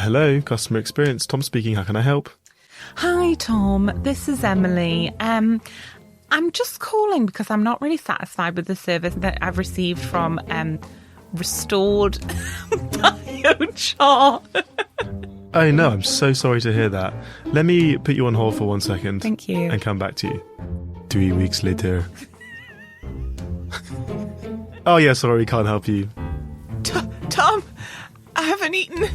Hello, customer experience. Tom speaking. How can I help? Hi, Tom. This is Emily. I'm just calling because I'm not really satisfied with the service that I've received from Restored Biochar. Oh no, I'm so sorry to hear that. Let me put you on hold for 1 second. Thank you. And come back to you. 3 weeks later. Oh yeah, sorry, can't help you. Tom, I haven't eaten.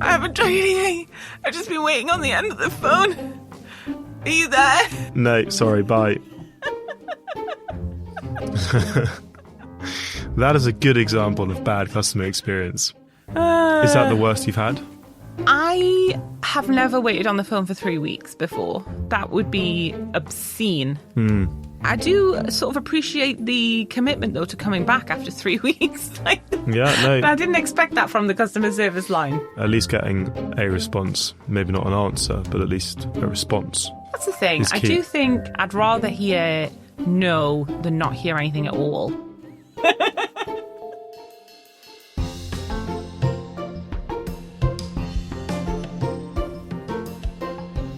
I haven't tried anything. I've just been waiting on the end of the phone. Are you there? No, sorry, bye. That is a good example of bad customer experience. Is that the worst you've had? I have never waited on the phone for 3 weeks before. That would be obscene. I do sort of appreciate the commitment, though, to coming back after 3 weeks. Yeah, no. But I didn't expect that from the customer service line. At least getting a response. Maybe not an answer, but at least a response. That's the thing. Is I key. do think I'd rather hear no than not hear anything at all.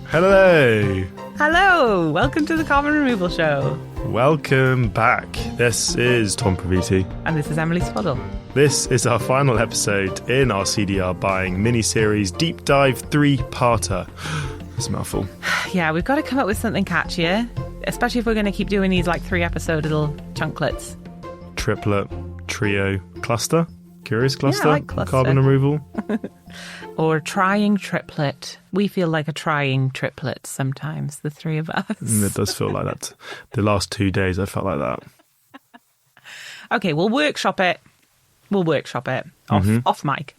Hello! Hello, welcome to the Carbon Removal Show. Welcome back. This is Tom Praviti. And this is Emily Spuddle. This is our final episode in our CDR Buying mini-series Deep Dive 3-parter. That's a mouthful. Yeah, we've got to come up with something catchier, especially if we're going to keep doing these 3-episode little chunklets. Triplet, trio, cluster? Curious cluster? Yeah, I like cluster. Carbon removal? Or trying triplet. We feel like a trying triplet sometimes, the three of us. It does feel like that. The last 2 days I felt like that. Okay, we'll workshop it. Off mic.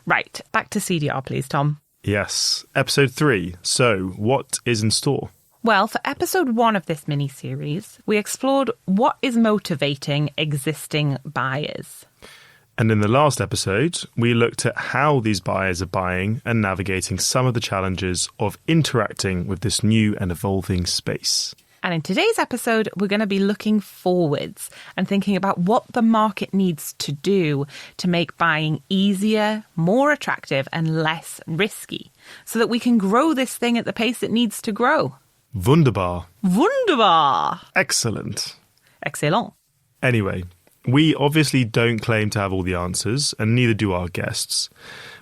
Right, back to CDR, please, Tom. Yes. Episode 3. So, what is in store? Well, for episode 1 of this mini-series, we explored what is motivating existing buyers. And in the last episode, we looked at how these buyers are buying and navigating some of the challenges of interacting with this new and evolving space. And in today's episode, we're going to be looking forwards and thinking about what the market needs to do to make buying easier, more attractive, and less risky, so that we can grow this thing at the pace it needs to grow. Wunderbar. Wunderbar. Excellent. Excellent. Anyway, we obviously don't claim to have all the answers, and neither do our guests.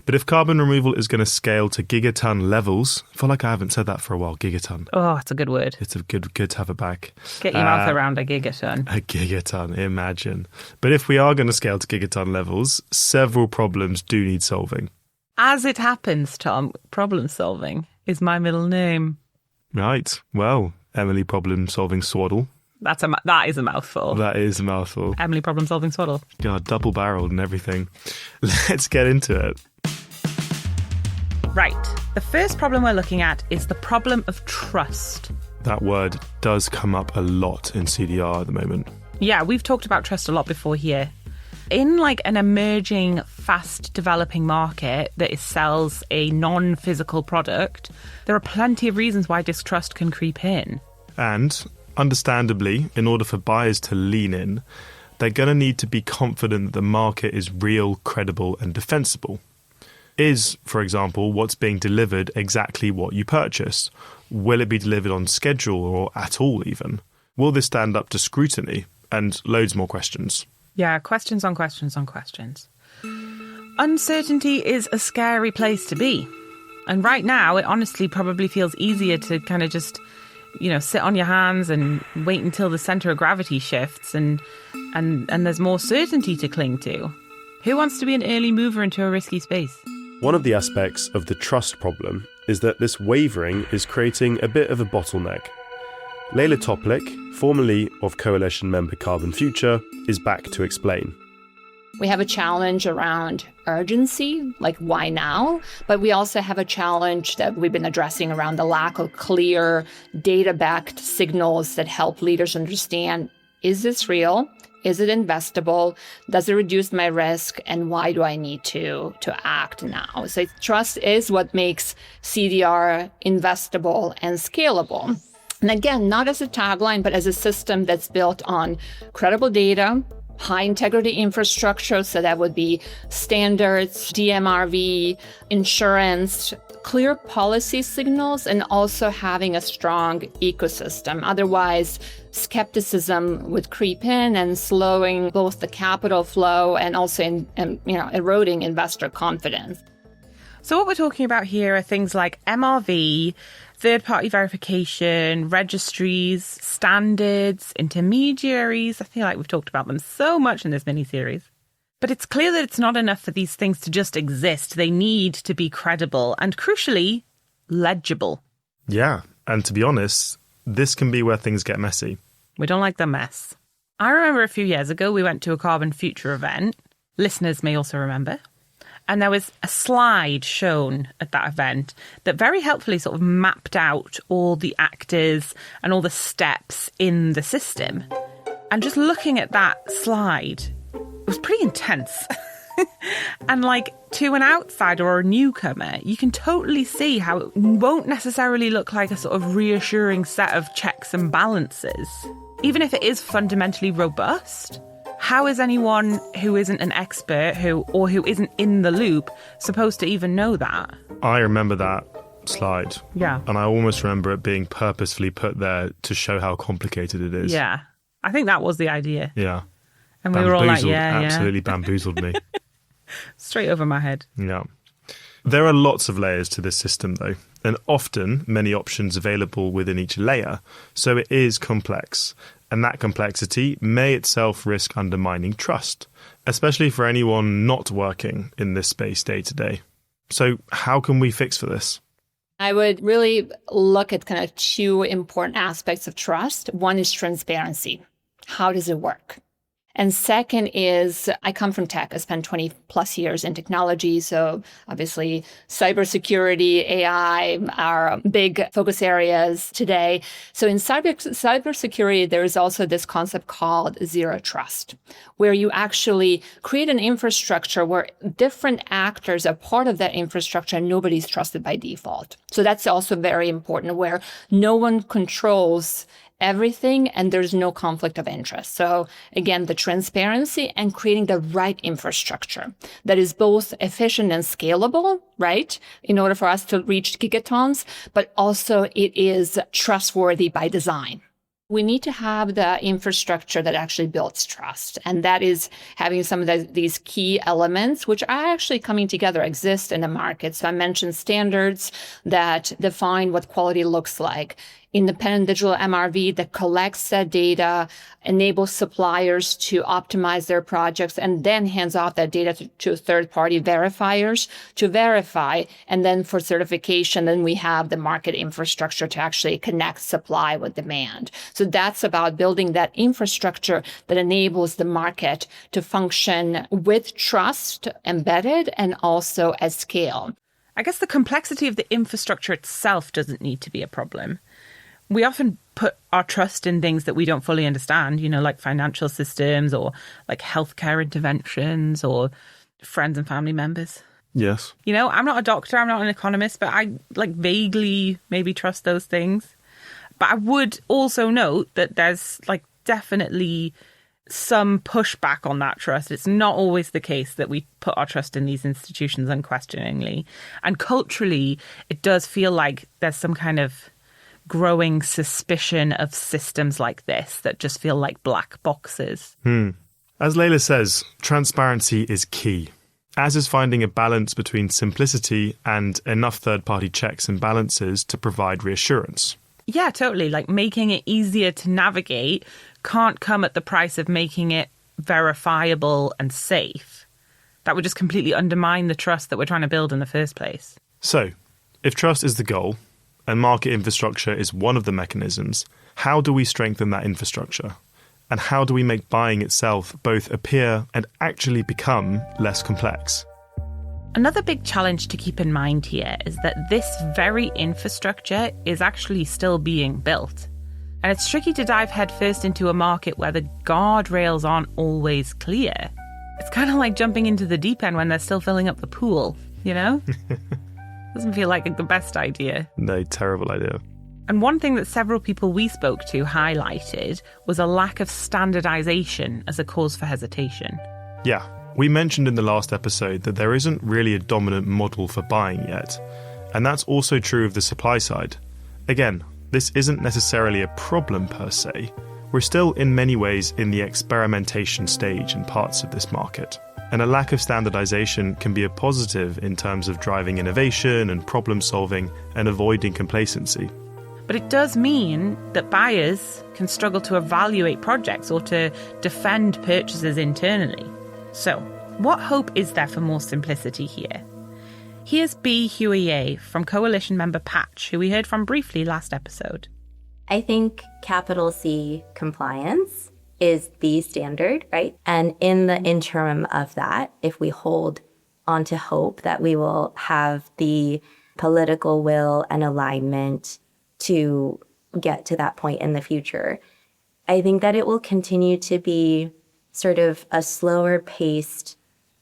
But if carbon removal is going to scale to gigaton levels, I feel like I haven't said that for a while, gigaton. Oh, it's a good word. It's a good to have it back. Get your mouth around a gigaton. A gigaton, imagine. But if we are going to scale to gigaton levels, several problems do need solving. As it happens, Tom, problem solving is my middle name. Right. Well, Emily Problem Solving Swaddle. That is a mouthful. That is a mouthful. Emily Problem Solving Swaddle. God, double-barreled and everything. Let's get into it. Right. The first problem we're looking at is the problem of trust. That word does come up a lot in CDR at the moment. Yeah, we've talked about trust a lot before here. In an emerging, fast-developing market that sells a non-physical product, there are plenty of reasons why distrust can creep in. And, understandably, in order for buyers to lean in, they're going to need to be confident that the market is real, credible, and defensible. Is, for example, what's being delivered exactly what you purchased? Will it be delivered on schedule or at all even? Will this stand up to scrutiny? And loads more questions. Yeah, questions on questions on questions. Uncertainty is a scary place to be. And right now, it honestly probably feels easier to kind of just, sit on your hands and wait until the centre of gravity shifts and there's more certainty to cling to. Who wants to be an early mover into a risky space? One of the aspects of the trust problem is that this wavering is creating a bit of a bottleneck. Layla Toplik, formerly of coalition member Carbon Future, is back to explain. We have a challenge around urgency, like why now? But we also have a challenge that we've been addressing around the lack of clear data-backed signals that help leaders understand, is this real? Is it investable? Does it reduce my risk? And why do I need to act now? So trust is what makes CDR investable and scalable. And again, not as a tagline, but as a system that's built on credible data, high integrity infrastructure. So that would be standards, DMRV, insurance, clear policy signals, and also having a strong ecosystem. Otherwise, skepticism would creep in and slowing both the capital flow and also eroding investor confidence. So what we're talking about here are things like MRV, third-party verification, registries, standards, intermediaries. I feel like we've talked about them so much in this mini-series. But it's clear that it's not enough for these things to just exist. They need to be credible and, crucially, legible. Yeah, and to be honest, this can be where things get messy. We don't like the mess. I remember a few years ago we went to a Carbon Future event. Listeners may also remember. And there was a slide shown at that event that very helpfully sort of mapped out all the actors and all the steps in the system. And just looking at that slide, it was pretty intense. And like to an outsider or a newcomer, you can totally see how it won't necessarily look like a sort of reassuring set of checks and balances. Even if it is fundamentally robust, how is anyone who isn't an expert who isn't in the loop supposed to even know that? I remember that slide. Yeah. And I almost remember it being purposefully put there to show how complicated it is. Yeah. I think that was the idea. Yeah. And we were all like, absolutely bamboozled me. Straight over my head. Yeah. There are lots of layers to this system, though, and often many options available within each layer, so it is complex. And that complexity may itself risk undermining trust, especially for anyone not working in this space day to day. So how can we fix for this? I would really look at kind of two important aspects of trust. One is transparency. How does it work? And second is, I come from tech. I spent 20 plus years in technology. So obviously cybersecurity, AI are big focus areas today. So in cybersecurity, there is also this concept called zero trust, where you actually create an infrastructure where different actors are part of that infrastructure and nobody's trusted by default. So that's also very important, where no one controls everything and there's no conflict of interest. So again, the transparency and creating the right infrastructure that is both efficient and scalable, right? In order for us to reach gigatons, but also it is trustworthy by design. We need to have the infrastructure that actually builds trust. And that is having some of these key elements, which are actually coming together, exist in the market. So I mentioned standards that define what quality looks like. Independent digital MRV that collects that data, enables suppliers to optimize their projects, and then hands off that data to third-party verifiers to verify. And then for certification, then we have the market infrastructure to actually connect supply with demand. So that's about building that infrastructure that enables the market to function with trust embedded and also at scale. I guess the complexity of the infrastructure itself doesn't need to be a problem. We often put our trust in things that we don't fully understand, like financial systems or like healthcare interventions or friends and family members. Yes. I'm not a doctor, I'm not an economist, but I vaguely maybe trust those things. But I would also note that there's definitely some pushback on that trust. It's not always the case that we put our trust in these institutions unquestioningly. And culturally, it does feel like there's some kind of growing suspicion of systems like this that just feel like black boxes. As Layla says, transparency is key, as is finding a balance between simplicity and enough third-party checks and balances to provide reassurance. Yeah, totally. Making it easier to navigate can't come at the price of making it verifiable and safe. That would just completely undermine the trust that we're trying to build in the first place. So, if trust is the goal, and market infrastructure is one of the mechanisms, how do we strengthen that infrastructure? And how do we make buying itself both appear and actually become less complex? Another big challenge to keep in mind here is that this very infrastructure is actually still being built. And it's tricky to dive headfirst into a market where the guardrails aren't always clear. It's kind of like jumping into the deep end when they're still filling up the pool, Doesn't feel like the best idea. No, terrible idea. And one thing that several people we spoke to highlighted was a lack of standardization as a cause for hesitation. Yeah, we mentioned in the last episode that there isn't really a dominant model for buying yet. And that's also true of the supply side. Again, this isn't necessarily a problem per se. We're still in many ways in the experimentation stage in parts of this market. And a lack of standardization can be a positive in terms of driving innovation and problem solving and avoiding complacency. But it does mean that buyers can struggle to evaluate projects or to defend purchases internally. So, what hope is there for more simplicity here? Here's B. Huier from coalition member Patch, who we heard from briefly last episode. I think capital C compliance is the standard, right? And in the interim of that, if we hold on to hope that we will have the political will and alignment to get to that point in the future, I think that it will continue to be sort of a slower paced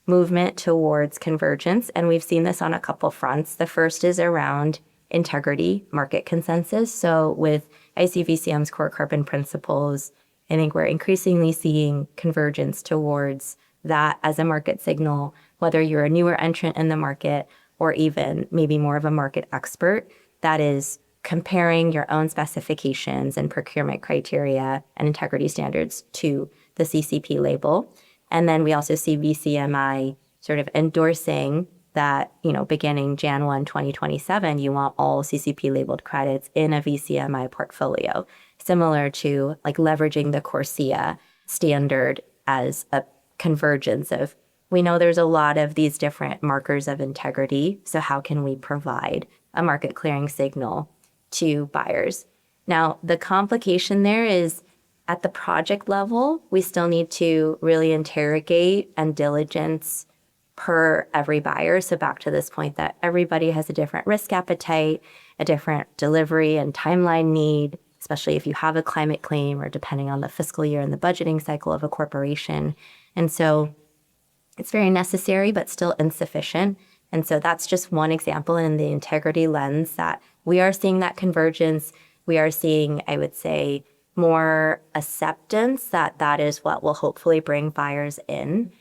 movement towards convergence. And we've seen this on a couple fronts. The first is around integrity, market consensus. So with ICVCM's core carbon principles, I think we're increasingly seeing convergence towards that as a market signal, whether you're a newer entrant in the market or even maybe more of a market expert that is comparing your own specifications and procurement criteria and integrity standards to the CCP label. And then we also see VCMI sort of endorsing that, beginning Jan 1, 2027, you want all CCP labeled credits in a VCMI portfolio, similar to like leveraging the CORSIA standard as a convergence of, we know there's a lot of these different markers of integrity. So how can we provide a market clearing signal to buyers? Now, the complication there is at the project level, we still need to really interrogate and diligence per every buyer. So back to this point that everybody has a different risk appetite, a different delivery and timeline need, especially if you have a climate claim or depending on the fiscal year and the budgeting cycle of a corporation. And so it's very necessary, but still insufficient. And so that's just one example in the integrity lens that we are seeing that convergence. We are seeing, I would say, more acceptance that that is what will hopefully bring buyers in.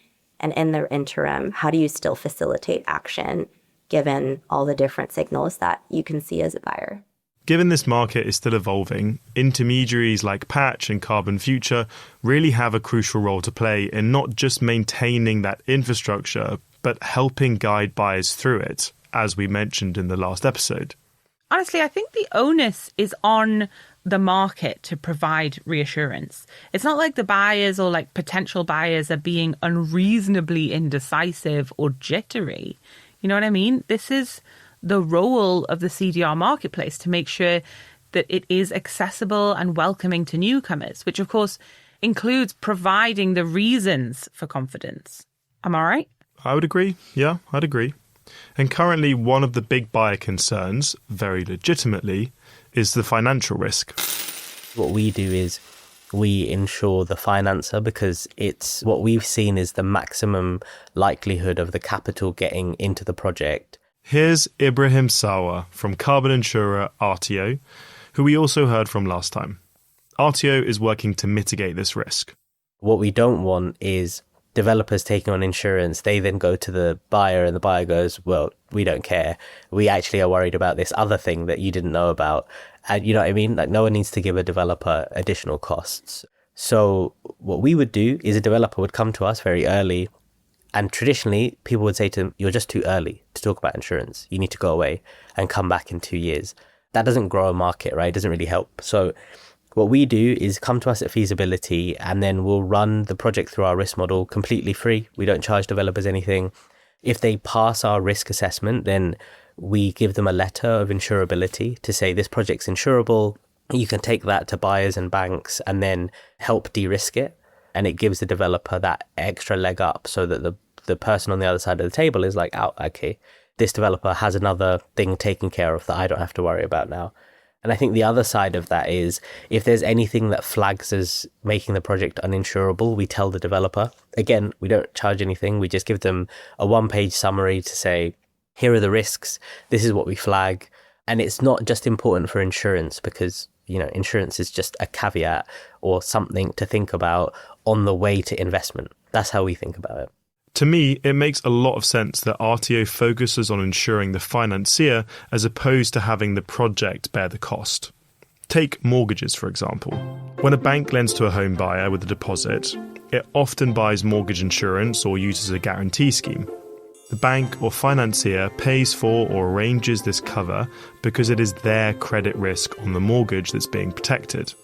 And in the interim, how do you still facilitate action given all the different signals that you can see as a buyer? Given this market is still evolving, intermediaries like Patch and Carbon Future really have a crucial role to play in not just maintaining that infrastructure, but helping guide buyers through it, as we mentioned in the last episode. Honestly, I think the onus is on the market to provide reassurance. It's not like the buyers or like potential buyers are being unreasonably indecisive or jittery. You know what I mean? This is the role of the CDR marketplace to make sure that it is accessible and welcoming to newcomers, which of course includes providing the reasons for confidence. Am I right? I would agree. Yeah, I'd agree. And currently one of the big buyer concerns, very legitimately, is the financial risk. What we do is we insure the financer because it's what we've seen is the maximum likelihood of the capital getting into the project. Here's Ibrahim Sawa from carbon insurer RTO, who we also heard from last time. RTO is working to mitigate this risk. What we don't want is developers taking on insurance. They then go to the buyer and the buyer goes, well, we don't care. We actually are worried about this other thing that you didn't know about. And you know what I mean? Like no one needs to give a developer additional costs. So what we would do is a developer would come to us very early. And traditionally, people would say to them, you're just too early to talk about insurance. You need to go away and come back in 2 years. That doesn't grow a market, right? It doesn't really help. So what we do is come to us at feasibility and then we'll run the project through our risk model completely free. We don't charge developers anything. If they pass our risk assessment, then we give them a letter of insurability to say this project's insurable. You can take that to buyers and banks and then help de-risk it. And it gives the developer that extra leg up so that the person on the other side of the table is like, oh, okay, this developer has another thing taken care of that I don't have to worry about now. And I think the other side of that is if there's anything that flags as making the project uninsurable, we tell the developer. Again, we don't charge anything. We just give them a one-page summary to say, here are the risks. This is what we flag. And it's not just important for insurance because, insurance is just a caveat or something to think about on the way to investment. That's how we think about it. To me, it makes a lot of sense that RTO focuses on insuring the financier as opposed to having the project bear the cost. Take mortgages, for example. When a bank lends to a home buyer with a deposit, it often buys mortgage insurance or uses a guarantee scheme. The bank or financier pays for or arranges this cover because it is their credit risk on the mortgage that's being protected.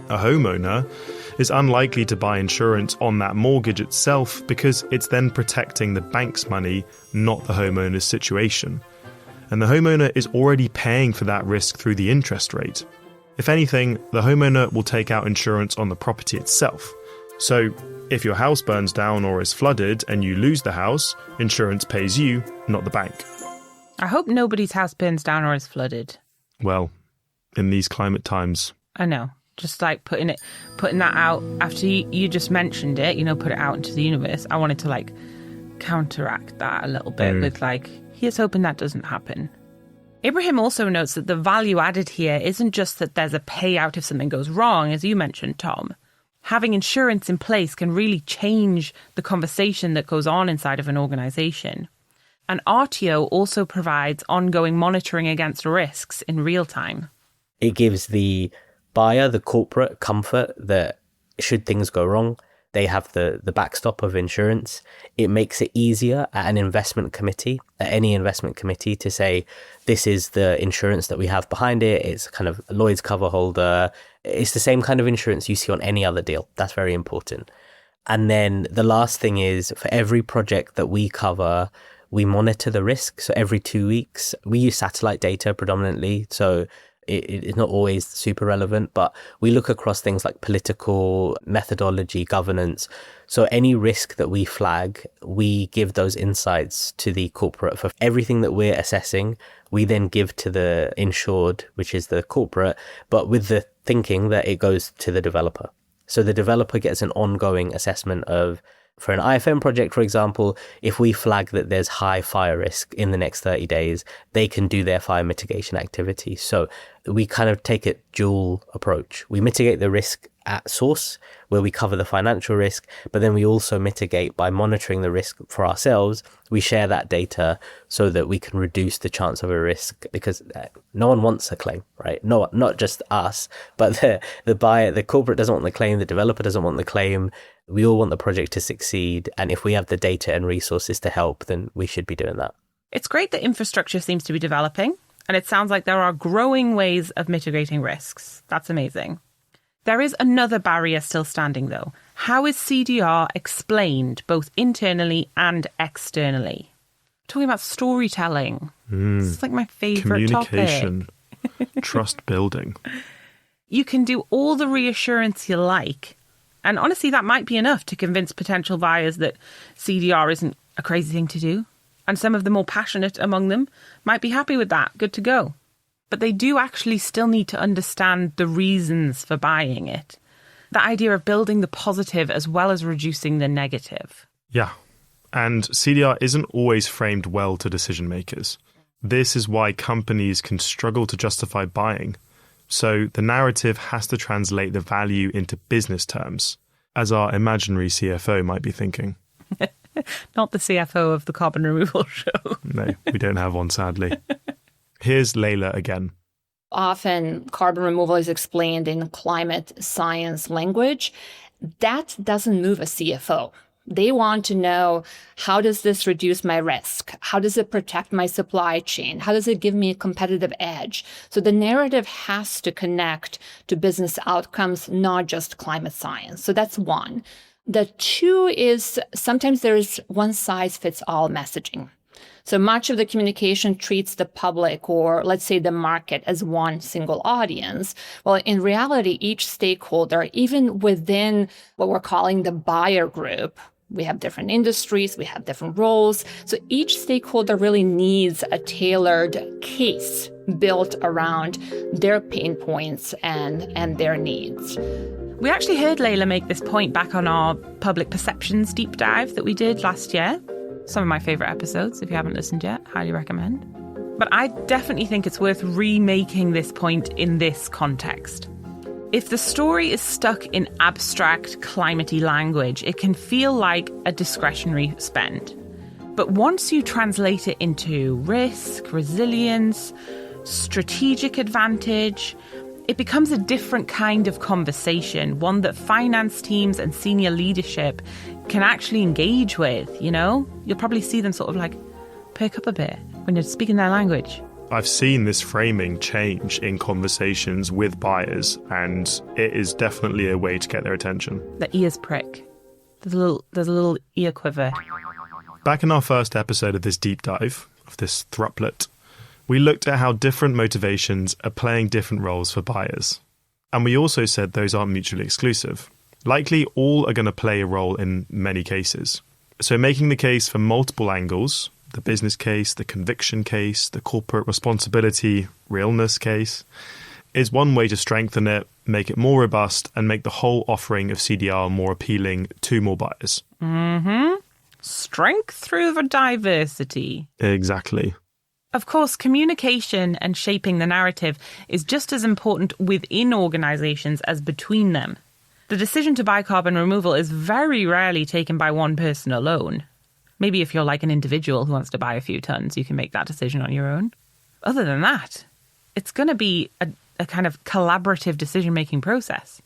A homeowner is unlikely to buy insurance on that mortgage itself because it's then protecting the bank's money, not the homeowner's situation. And the homeowner is already paying for that risk through the interest rate. If anything, the homeowner will take out insurance on the property itself. So, if your house burns down or is flooded and you lose the house, insurance pays you, not the bank. I hope nobody's house burns down or is flooded. Well, in these climate times. I know. Just like putting that out after you just mentioned it, put it out into the universe. I wanted to counteract that a little bit with here's hoping that doesn't happen. Ibrahim also notes that the value added here isn't just that there's a payout if something goes wrong, as you mentioned, Tom. Having insurance in place can really change the conversation that goes on inside of an organisation. And RTO also provides ongoing monitoring against risks in real time. It gives the buyer, the corporate, comfort that should things go wrong, they have the backstop of insurance. It makes it easier at an investment committee, at any investment committee, to say, this is the insurance that we have behind it. It's kind of Lloyd's cover holder. It's the same kind of insurance you see on any other deal. That's very important. And then the last thing is, for every project that we cover, we monitor the risk. So every 2 weeks, we use satellite data predominantly. So it's not always super relevant, but we look across things like political, methodology, governance. So any risk that we flag, we give those insights to the corporate. For everything that we're assessing, we then give to the insured, which is the corporate, but with the thinking that it goes to the developer. So the developer gets an ongoing assessment of, for an IFM project, for example, if we flag that there's high fire risk in the next 30 days, they can do their fire mitigation activity. So we kind of take a dual approach. We mitigate the risk at source, where we cover the financial risk, but then we also mitigate by monitoring the risk for ourselves. We share that data so that we can reduce the chance of a risk, because no one wants a claim, right? No, not just us, but the buyer, the corporate doesn't want the claim, the developer doesn't want the claim. We all want the project to succeed. And if we have the data and resources to help, then we should be doing that. It's great that infrastructure seems to be developing, and it sounds like there are growing ways of mitigating risks. That's amazing. There is another barrier still standing, though. How is CDR explained both internally and externally? Talking about storytelling. This is my favourite topic. Communication, trust building. You can do all the reassurance you like. And honestly, that might be enough to convince potential buyers that CDR isn't a crazy thing to do. And some of the more passionate among them might be happy with that. Good to go. But they do actually still need to understand the reasons for buying it. The idea of building the positive as well as reducing the negative. Yeah. And CDR isn't always framed well to decision makers. This is why companies can struggle to justify buying. So the narrative has to translate the value into business terms, as our imaginary CFO might be thinking. Not the CFO of the carbon removal show. No, we don't have one, sadly. Here's Layla again. Often carbon removal is explained in climate science language. That doesn't move a CFO. They want to know, how does this reduce my risk? How does it protect my supply chain? How does it give me a competitive edge? So the narrative has to connect to business outcomes, not just climate science. So that's one. The two is sometimes there is one-size-fits-all messaging. So much of the communication treats the public, or let's say the market, as one single audience. Well, in reality, each stakeholder, even within what we're calling the buyer group, we have different industries, we have different roles. So each stakeholder really needs a tailored case built around their pain points and their needs. We actually heard Layla make this point back on our public perceptions deep dive that we did last year. Some of my favourite episodes. If you haven't listened yet, highly recommend. But I definitely think it's worth remaking this point in this context. If the story is stuck in abstract, climatey language, it can feel like a discretionary spend. But once you translate it into risk, resilience, strategic advantage, it becomes a different kind of conversation, one that finance teams and senior leadership can actually engage with, you know? You'll probably see them sort of like perk up a bit when you're speaking their language. I've seen this framing change in conversations with buyers, and it is definitely a way to get their attention. The ears prick. There's a little ear quiver. Back in our first episode of this deep dive, of this thruplet, we looked at how different motivations are playing different roles for buyers. And we also said those aren't mutually exclusive. Likely all are going to play a role in many cases. So making the case for multiple angles, the business case, the conviction case, the corporate responsibility, realness case, is one way to strengthen it, make it more robust, and make the whole offering of CDR more appealing to more buyers. Mm-hmm. Strength through the diversity. Exactly. Of course, communication and shaping the narrative is just as important within organisations as between them. The decision to buy carbon removal is very rarely taken by one person alone. Maybe if you're like an individual who wants to buy a few tons, you can make that decision on your own. Other than that, it's going to be a kind of collaborative decision-making process.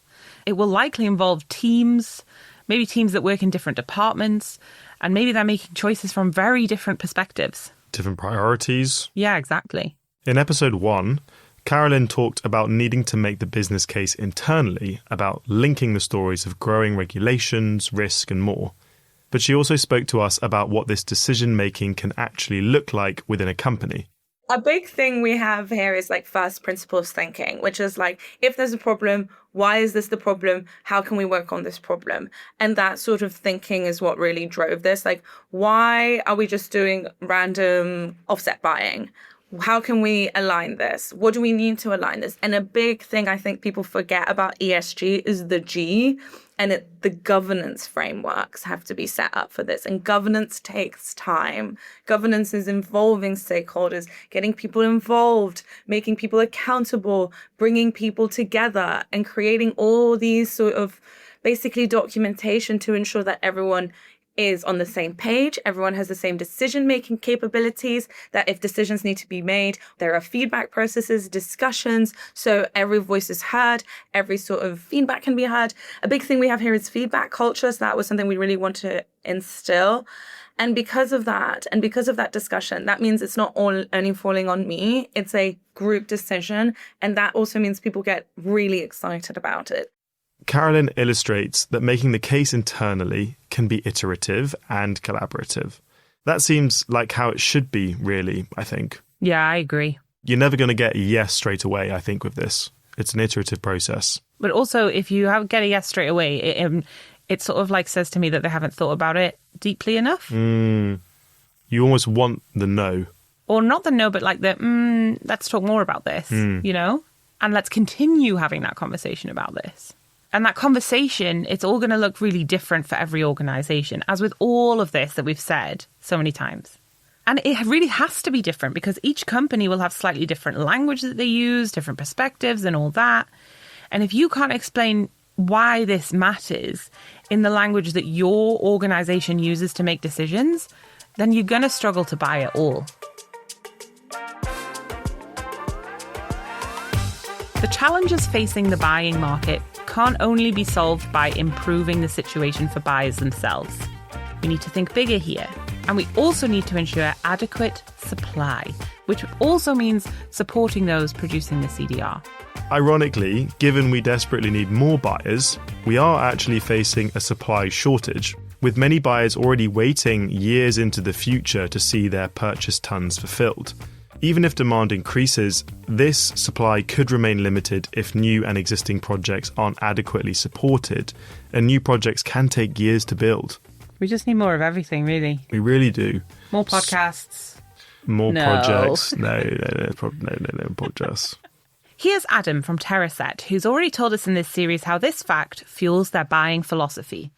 It will likely involve teams, maybe teams that work in different departments, and maybe they're making choices from very different perspectives. Different priorities. Yeah, exactly. In episode 1, Carolyn talked about needing to make the business case internally about linking the stories of growing regulations, risk, and more. But she also spoke to us about what this decision-making can actually look like within a company. A big thing we have here is like first principles thinking, which is like, if there's a problem, why is this the problem? How can we work on this problem? And that sort of thinking is what really drove this. Like, why are we just doing random offset buying? How can we align this? What do we need to align this? And a big thing I think people forget about ESG is the G, and the governance frameworks have to be set up for this. And governance takes time. Governance is involving stakeholders, getting people involved, making people accountable, bringing people together, and creating all these sort of basically documentation to ensure that everyone is on the same page, everyone has the same decision-making capabilities, that if decisions need to be made, there are feedback processes, discussions, so every voice is heard, every sort of feedback can be heard. A big thing we have here is feedback culture, so that was something we really want to instill. And because of that, and because of that discussion, that means it's not all only falling on me, it's a group decision, and that also means people get really excited about it. Carolyn illustrates that making the case internally can be iterative and collaborative. That seems like how it should be, really, I think. Yeah, I agree. You're never going to get a yes straight away, I think, with this. It's an iterative process. But also, if you get a yes straight away, it sort of like says to me that they haven't thought about it deeply enough. You almost want the no. Or not the no, but like the, let's talk more about this, you know? And let's continue having that conversation about this. And that conversation, it's all going to look really different for every organisation, as with all of this that we've said so many times. And it really has to be different because each company will have slightly different language that they use, different perspectives and all that. And if you can't explain why this matters in the language that your organisation uses to make decisions, then you're going to struggle to buy it all. The challenges facing the buying market can't only be solved by improving the situation for buyers themselves. We need to think bigger here. And we also need to ensure adequate supply, which also means supporting those producing the CDR. Ironically, given we desperately need more buyers, we are actually facing a supply shortage, with many buyers already waiting years into the future to see their purchase tons fulfilled. Even if demand increases, this supply could remain limited if new and existing projects aren't adequately supported, and new projects can take years to build. We just need more of everything, really. We really do. More podcasts. More projects. No podcasts. Here's Adam from TerraSet, who's already told us in this series how this fact fuels their buying philosophy.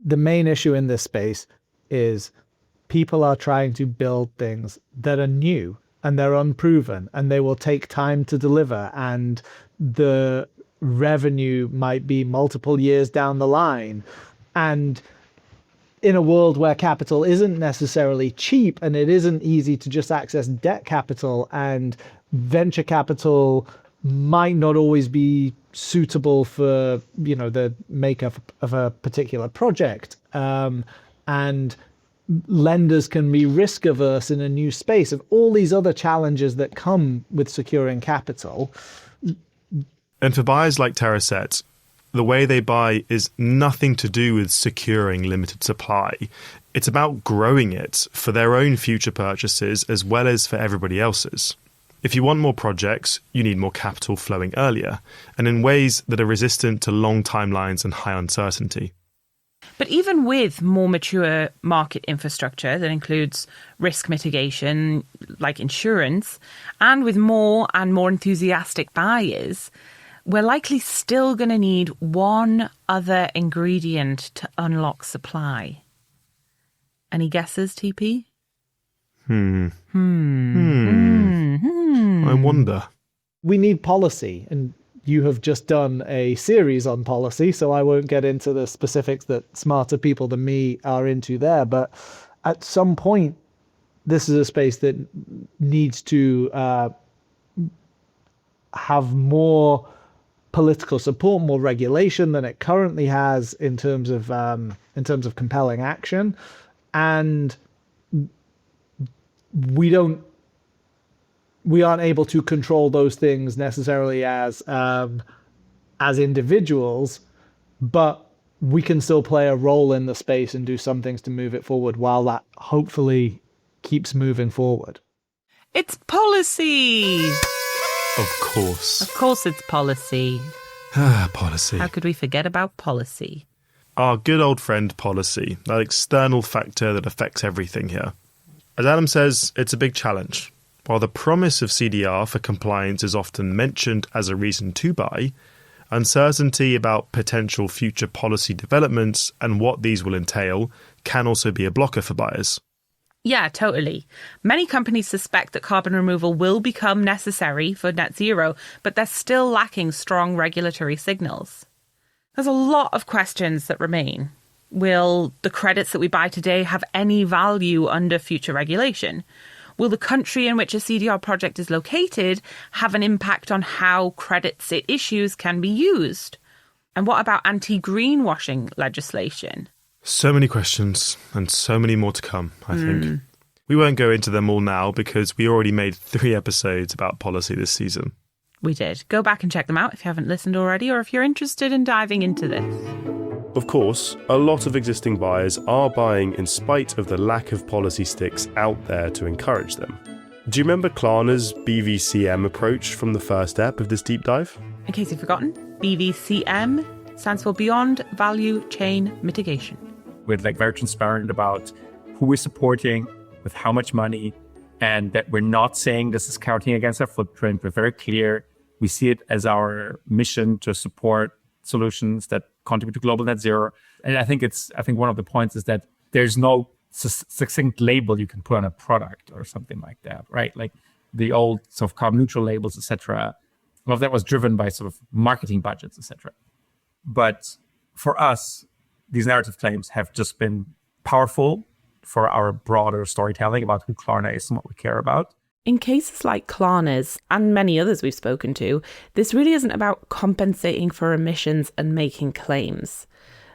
The main issue in this space is people are trying to build things that are new and they're unproven and they will take time to deliver, and the revenue might be multiple years down the line. And in a world where capital isn't necessarily cheap and it isn't easy to just access debt capital, and venture capital might not always be suitable for, the makeup of a particular project, and lenders can be risk averse in a new space, and all these other challenges that come with securing capital. And for buyers like Terraset, the way they buy is nothing to do with securing limited supply. It's about growing it for their own future purchases as well as for everybody else's. If you want more projects, you need more capital flowing earlier, and in ways that are resistant to long timelines and high uncertainty. But even with more mature market infrastructure that includes risk mitigation, like insurance, and with more and more enthusiastic buyers, we're likely still going to need one other ingredient to unlock supply. Any guesses, TP? I wonder. We need policy, and you have just done a series on policy, so I won't get into the specifics that smarter people than me are into there. But at some point, this is a space that needs to have more political support, more regulation than it currently has in terms of compelling action, and we aren't able to control those things necessarily as individuals, but we can still play a role in the space and do some things to move it forward while that hopefully keeps moving forward. It's policy! Of course. Of course it's policy. Policy. How could we forget about policy? Our good old friend policy, that external factor that affects everything here. As Adam says, it's a big challenge. While the promise of CDR for compliance is often mentioned as a reason to buy, uncertainty about potential future policy developments and what these will entail can also be a blocker for buyers. Yeah, totally. Many companies suspect that carbon removal will become necessary for net zero, but they're still lacking strong regulatory signals. There's a lot of questions that remain. Will the credits that we buy today have any value under future regulation? Will the country in which a CDR project is located have an impact on how credits it issues can be used? And what about anti-greenwashing legislation? So many questions and so many more to come, I think. We won't go into them all now because we already made 3 episodes about policy this season. We did. Go back and check them out if you haven't listened already, or if you're interested in diving into this. Of course, a lot of existing buyers are buying in spite of the lack of policy sticks out there to encourage them. Do you remember Klarna's BVCM approach from the first ep of this deep dive? In case you've forgotten, BVCM stands for Beyond Value Chain Mitigation. We're very transparent about who we're supporting, with how much money, and that we're not saying this is counting against our footprint. We're very clear. We see it as our mission to support solutions that contribute to global net zero. And I think one of the points is that there's no succinct label you can put on a product or something like that, right? Like the old sort of carbon neutral labels, etc. Well, that was driven by sort of marketing budgets, etc. But for us, these narrative claims have just been powerful for our broader storytelling about who Klarna is and what we care about. In cases like Klarna's and many others we've spoken to, this really isn't about compensating for emissions and making claims.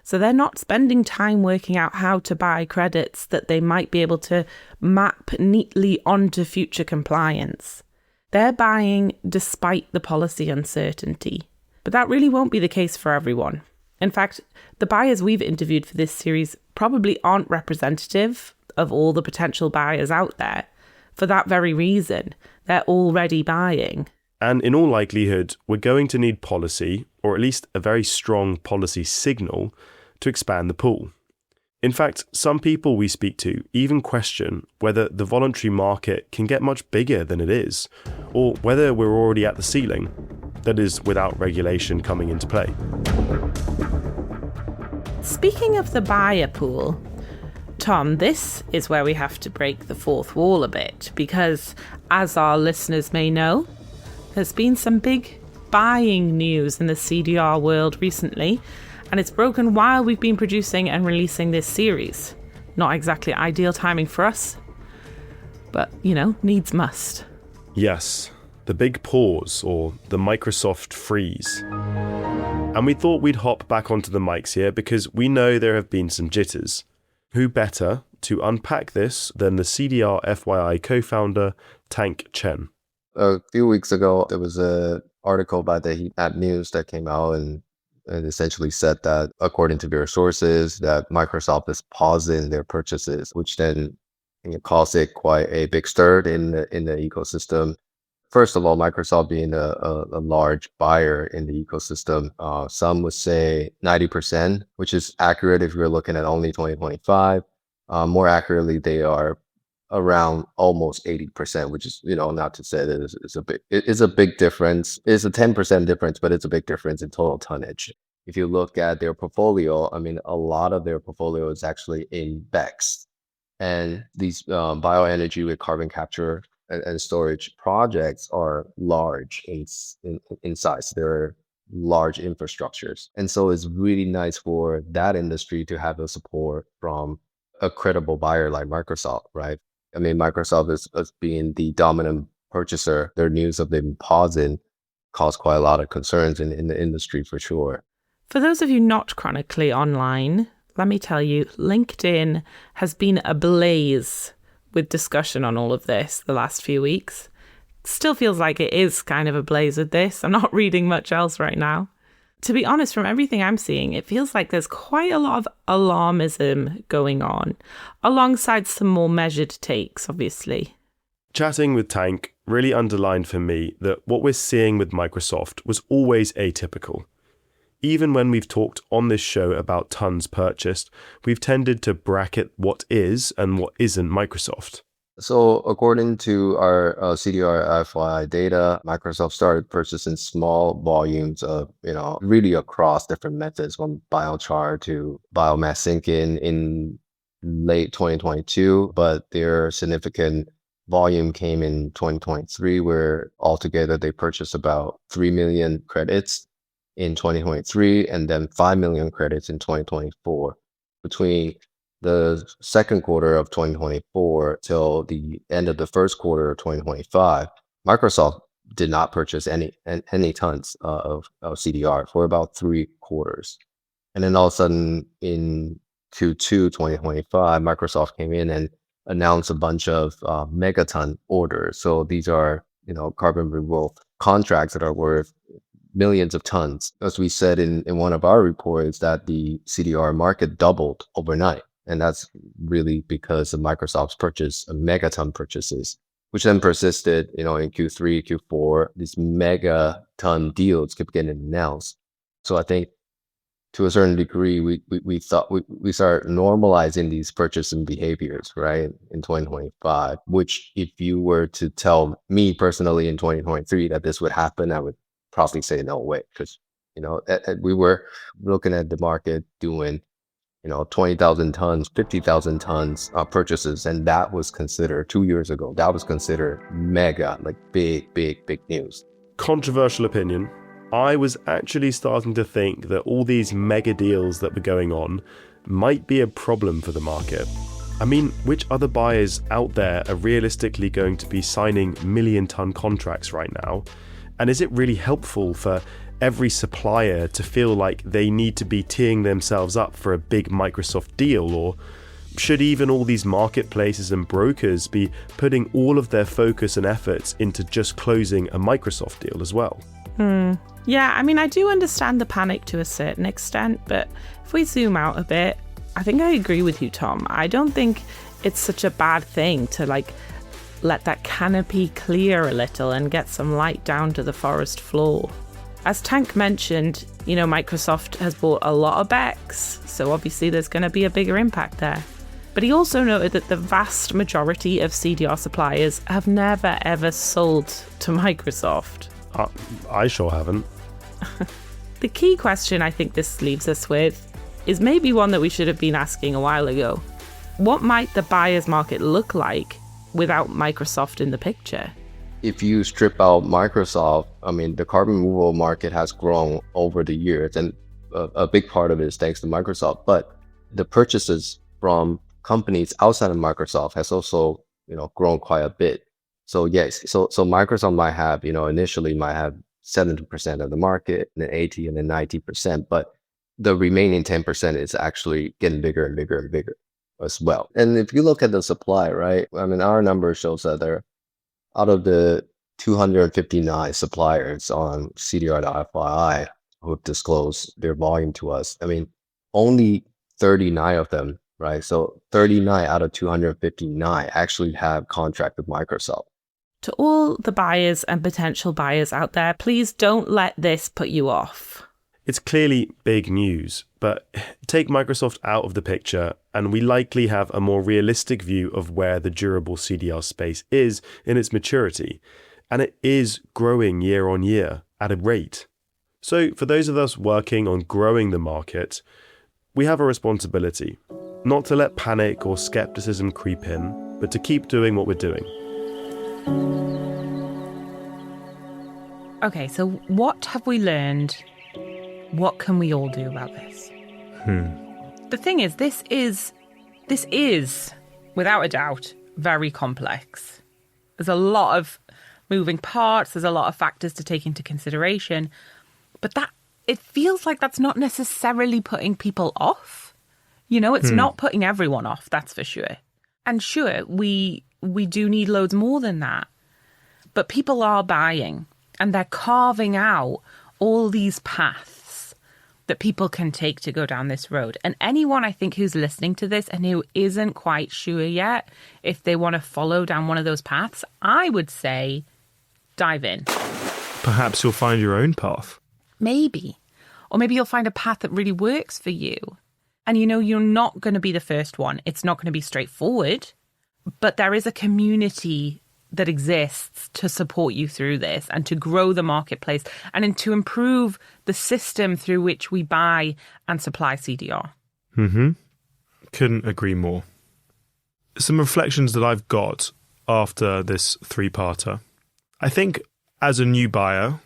So they're not spending time working out how to buy credits that they might be able to map neatly onto future compliance. They're buying despite the policy uncertainty. But that really won't be the case for everyone. In fact, the buyers we've interviewed for this series probably aren't representative of all the potential buyers out there. For that very reason, they're already buying. And in all likelihood, we're going to need policy, or at least a very strong policy signal, to expand the pool. In fact, some people we speak to even question whether the voluntary market can get much bigger than it is, or whether we're already at the ceiling, that is, without regulation coming into play. Speaking of the buyer pool, Tom, this is where we have to break the fourth wall a bit, because as our listeners may know, there's been some big buying news in the CDR world recently, and it's broken while we've been producing and releasing this series. Not exactly ideal timing for us, but, needs must. Yes, the big pause, or the Microsoft freeze. And we thought we'd hop back onto the mics here because we know there have been some jitters. Who better to unpack this than the CDR FYI co-founder, Tank Chen? A few weeks ago, there was an article by the Heat Map News that came out and essentially said that, according to their sources, that Microsoft is pausing their purchases, which then caused it quite a big stir in the ecosystem. First of all, Microsoft being a large buyer in the ecosystem, some would say 90%, which is accurate if you're looking at only 2025. More accurately, they are around almost 80%, which is, not to say that it's a big difference. It's a 10% difference, but it's a big difference in total tonnage. If you look at their portfolio, a lot of their portfolio is actually in BECCS. And these bioenergy with carbon capture and storage projects are large in size. They're large infrastructures. And so it's really nice for that industry to have the support from a credible buyer like Microsoft, right? Microsoft is being the dominant purchaser. Their news of them pausing caused quite a lot of concerns in the industry for sure. For those of you not chronically online, let me tell you, LinkedIn has been ablaze with discussion on all of this the last few weeks. Still feels like it is kind of ablaze with this. I'm not reading much else right now. To be honest, from everything I'm seeing, it feels like there's quite a lot of alarmism going on, alongside some more measured takes, obviously. Chatting with Tank really underlined for me that what we're seeing with Microsoft was always atypical. Even when we've talked on this show about tons purchased, we've tended to bracket what is and what isn't Microsoft. So according to our CDR FYI data, Microsoft started purchasing small volumes of, really across different methods, from biochar to biomass sinking in late 2022, but their significant volume came in 2023, where altogether they purchased about 3 million credits in 2023 and then 5 million credits in 2024. Between the second quarter of 2024 till the end of the first quarter of 2025, Microsoft did not purchase any tons of CDR for about 3 quarters. And then all of a sudden in Q2 2025, Microsoft came in and announced a bunch of megaton orders. So these are, carbon removal contracts that are worth millions of tons. As we said in one of our reports, that the CDR market doubled overnight. And that's really because of Microsoft's purchase of megaton purchases, which then persisted, in Q3, Q4. These megaton deals kept getting announced. So I think to a certain degree, we thought we started normalizing these purchasing behaviors, right, in 2025, which if you were to tell me personally in 2023 that this would happen, I would probably say no way, because we were looking at the market doing 20,000 tons, 50,000 tons purchases, and that was considered 2 years ago. That was considered mega, like big news. Controversial opinion. I was actually starting to think that all these mega deals that were going on might be a problem for the market. Which other buyers out there are realistically going to be signing million-ton contracts right now? And is it really helpful for every supplier to feel like they need to be teeing themselves up for a big Microsoft deal? Or should even all these marketplaces and brokers be putting all of their focus and efforts into just closing a Microsoft deal as well? Yeah, I do understand the panic to a certain extent, but if we zoom out a bit, I think I agree with you, Tom. I don't think it's such a bad thing to let that canopy clear a little and get some light down to the forest floor. As Tank mentioned, Microsoft has bought a lot of BECCS, so obviously there's going to be a bigger impact there. But he also noted that the vast majority of CDR suppliers have never ever sold to Microsoft. I sure haven't. The key question I think this leaves us with is maybe one that we should have been asking a while ago. what might the buyer's market look like without Microsoft in the picture? If you strip out Microsoft, I mean, the carbon removal market has grown over the years, and a big part of it is thanks to Microsoft. But the purchases from companies outside of Microsoft has also, grown quite a bit. So yes, so Microsoft might have, initially might have 70% of the market, and then 80, and then 90%, but the remaining 10% is actually getting bigger and bigger and bigger as well. And if you look at the supply, right? I mean, our number shows that out of the 259 suppliers on CDR.FYI who have disclosed their volume to us, I mean, only 39 of them, right? So 39 out of 259 actually have contract with Microsoft. To all the buyers and potential buyers out there, please don't let this put you off. It's clearly big news, but take Microsoft out of the picture and we likely have a more realistic view of where the durable CDR space is in its maturity. And it is growing year on year at a rate. So for those of us working on growing the market, we have a responsibility, not to let panic or skepticism creep in, but to keep doing what we're doing. Okay, so what have we learned? What can we all do about this? The thing is, this is, without a doubt, very complex. There's a lot of moving parts, there's a lot of factors to take into consideration, but it feels like that's not necessarily putting people off. It's not putting everyone off, that's for sure. And sure, we do need loads more than that. But people are buying, and they're carving out all these paths that people can take to go down this road. And anyone, I think, who's listening to this and who isn't quite sure yet if they want to follow down one of those paths, I would say dive in. Perhaps you'll find your own path. Maybe. Or maybe you'll find a path that really works for you. And you're not going to be the first one. It's not going to be straightforward. But there is a community that exists to support you through this and to grow the marketplace and to improve the system through which we buy and supply CDR. Couldn't agree more. Some reflections that I've got after this three-parter. I think as a new buyer,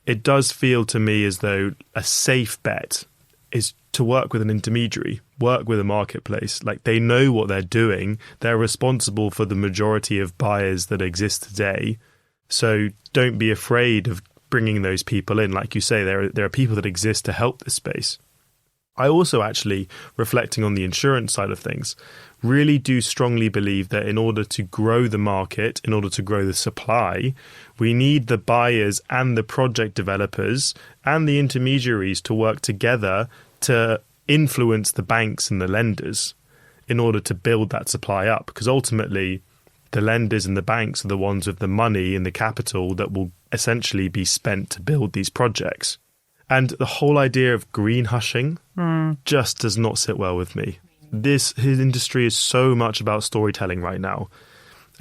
it does feel to me as though a safe bet is to work with an intermediary, work with a marketplace. Like, they know what they're doing. They're responsible for the majority of buyers that exist today. So don't be afraid of bringing those people in. Like you say, there are people that exist to help this space. I also actually, reflecting on the insurance side of things, really do strongly believe that in order to grow the market, in order to grow the supply, we need the buyers and the project developers and the intermediaries to work together to influence the banks and the lenders in order to build that supply up. Because ultimately, the lenders and the banks are the ones with the money and the capital that will essentially be spent to build these projects. And the whole idea of green hushing just does not sit well with me. His industry is so much about storytelling right now.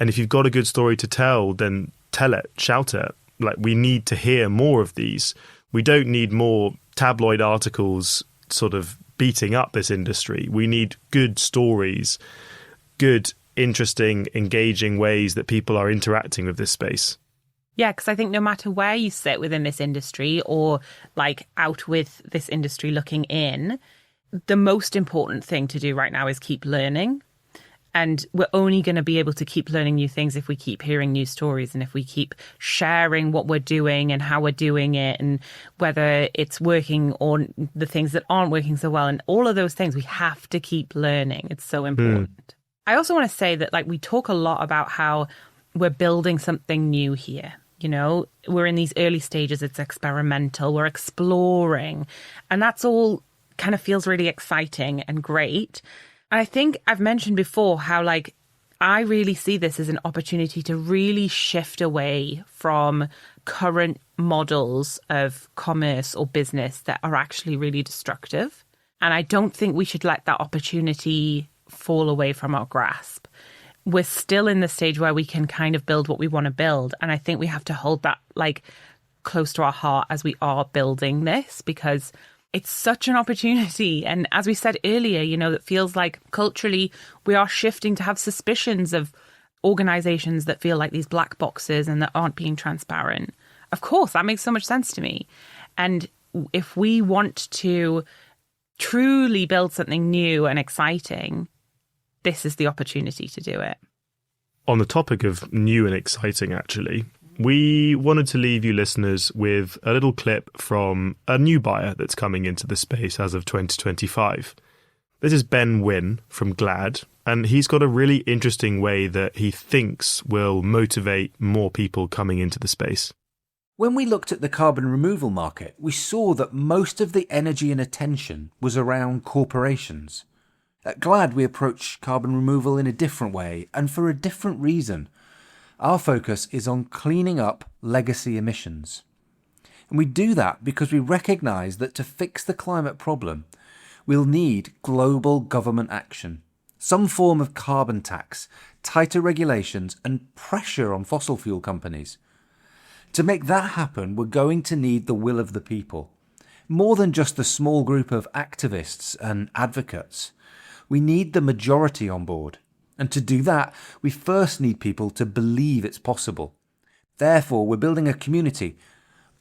And if you've got a good story to tell, then tell it, shout it. Like, we need to hear more of these. We don't need more tabloid articles sort of beating up this industry. We need good stories, good, interesting, engaging ways that people are interacting with this space. Yeah, because I think no matter where you sit within this industry or like out with this industry looking in, the most important thing to do right now is keep learning. And we're only going to be able to keep learning new things if we keep hearing new stories and if we keep sharing what we're doing and how we're doing it and whether it's working or the things that aren't working so well. And all of those things, we have to keep learning. It's so important. I also want to say that, like, we talk a lot about how we're building something new here. We're in these early stages. It's experimental. We're exploring. And that's all kind of feels really exciting and great. And I think I've mentioned before how, like, I really see this as an opportunity to really shift away from current models of commerce or business that are actually really destructive. And I don't think we should let that opportunity fall away from our grasp. We're still in the stage where we can kind of build what we want to build. And I think we have to hold that, like, close to our heart as we are building this, because It's such an opportunity. And as we said earlier, it feels like culturally we are shifting to have suspicions of organizations that feel like these black boxes and that aren't being transparent. Of course, that makes so much sense to me. And if we want to truly build something new and exciting, this is the opportunity to do it. On the topic of new and exciting, actually, we wanted to leave you listeners with a little clip from a new buyer that's coming into the space as of 2025. This is Ben Wynn from Glad, and he's got a really interesting way that he thinks will motivate more people coming into the space. When we looked at the carbon removal market, we saw that most of the energy and attention was around corporations. At Glad, we approach carbon removal in a different way and for a different reason. Our focus is on cleaning up legacy emissions. And we do that because we recognise that to fix the climate problem, we'll need global government action, some form of carbon tax, tighter regulations and pressure on fossil fuel companies. To make that happen, we're going to need the will of the people. More than just the small group of activists and advocates. We need the majority on board. And to do that, we first need people to believe it's possible. Therefore, we're building a community,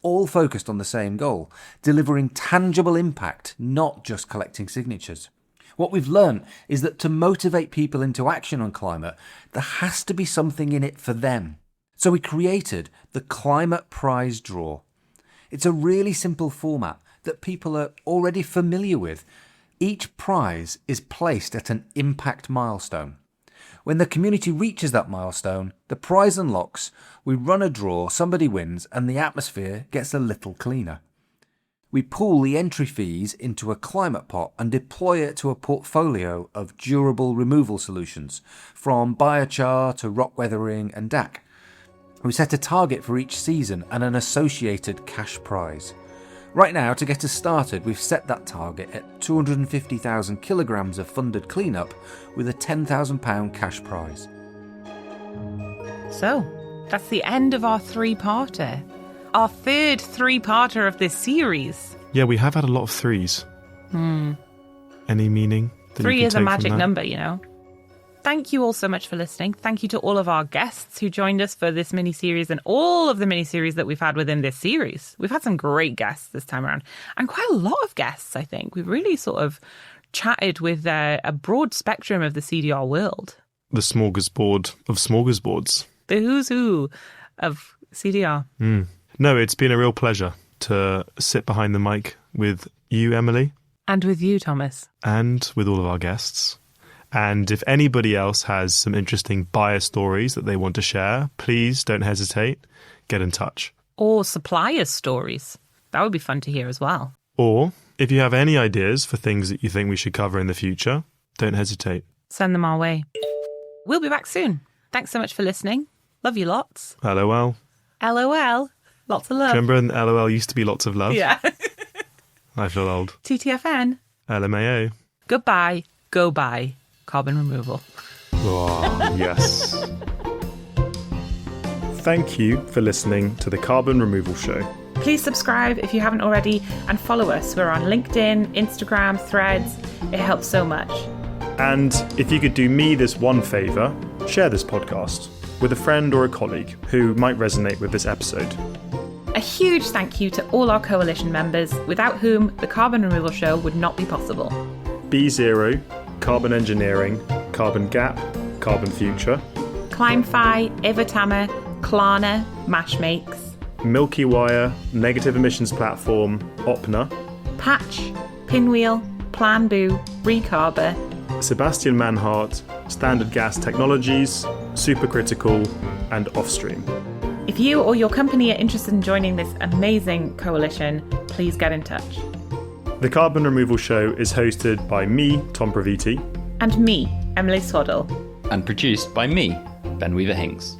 all focused on the same goal, delivering tangible impact, not just collecting signatures. What we've learned is that to motivate people into action on climate, there has to be something in it for them. So we created the Climate Prize Draw. It's a really simple format that people are already familiar with. Each prize is placed at an impact milestone. When the community reaches that milestone, the prize unlocks, we run a draw, somebody wins, and the atmosphere gets a little cleaner. We pool the entry fees into a climate pot and deploy it to a portfolio of durable removal solutions, from biochar to rock weathering and DAC. We set a target for each season and an associated cash prize. Right now, to get us started, we've set that target at 250,000 kilograms of funded cleanup with a £10,000 cash prize. So, that's the end of our three-parter. Our third three-parter of this series. Yeah, we have had a lot of threes. Any meaning? Three is a magic number, Thank you all so much for listening. Thank you to all of our guests who joined us for this mini-series and all of the mini-series that we've had within this series. We've had some great guests this time around, and quite a lot of guests, I think. We've really sort of chatted with a broad spectrum of the CDR world. The smorgasbord of smorgasbords. The who's who of CDR. No, it's been a real pleasure to sit behind the mic with you, Emily. And with you, Thomas. And with all of our guests. And if anybody else has some interesting buyer stories that they want to share, please don't hesitate. Get in touch. Or suppliers' stories. That would be fun to hear as well. Or if you have any ideas for things that you think we should cover in the future, don't hesitate. Send them our way. We'll be back soon. Thanks so much for listening. Love you lots. LOL. LOL. Lots of love. Remember LOL used to be lots of love? Yeah. I feel old. TTFN. LMAO. Goodbye. Go by. Carbon removal. Oh, yes. Thank you for listening to the Carbon Removal Show. Please subscribe if you haven't already and follow us. We're on LinkedIn, Instagram, Threads. It helps so much. And if you could do me this one favour, share this podcast with a friend or a colleague who might resonate with this episode. A huge thank you to all our coalition members, without whom the Carbon Removal Show would not be possible. B0, Carbon Engineering, Carbon Gap, Carbon Future, ClimeFi, Evertama, Klarna, Matchmakes, Milky Wire, Negative Emissions Platform, Opna, Patch, Pinwheel, Planboo, Recarber, Sebastian Manhart, Standard Gas Technologies, Supercritical, and Offstream. If you or your company are interested in joining this amazing coalition, please get in touch. The Carbon Removal Show is hosted by me, Tom Praviti. And me, Emily Swaddle. And produced by me, Ben Weaver-Hinks.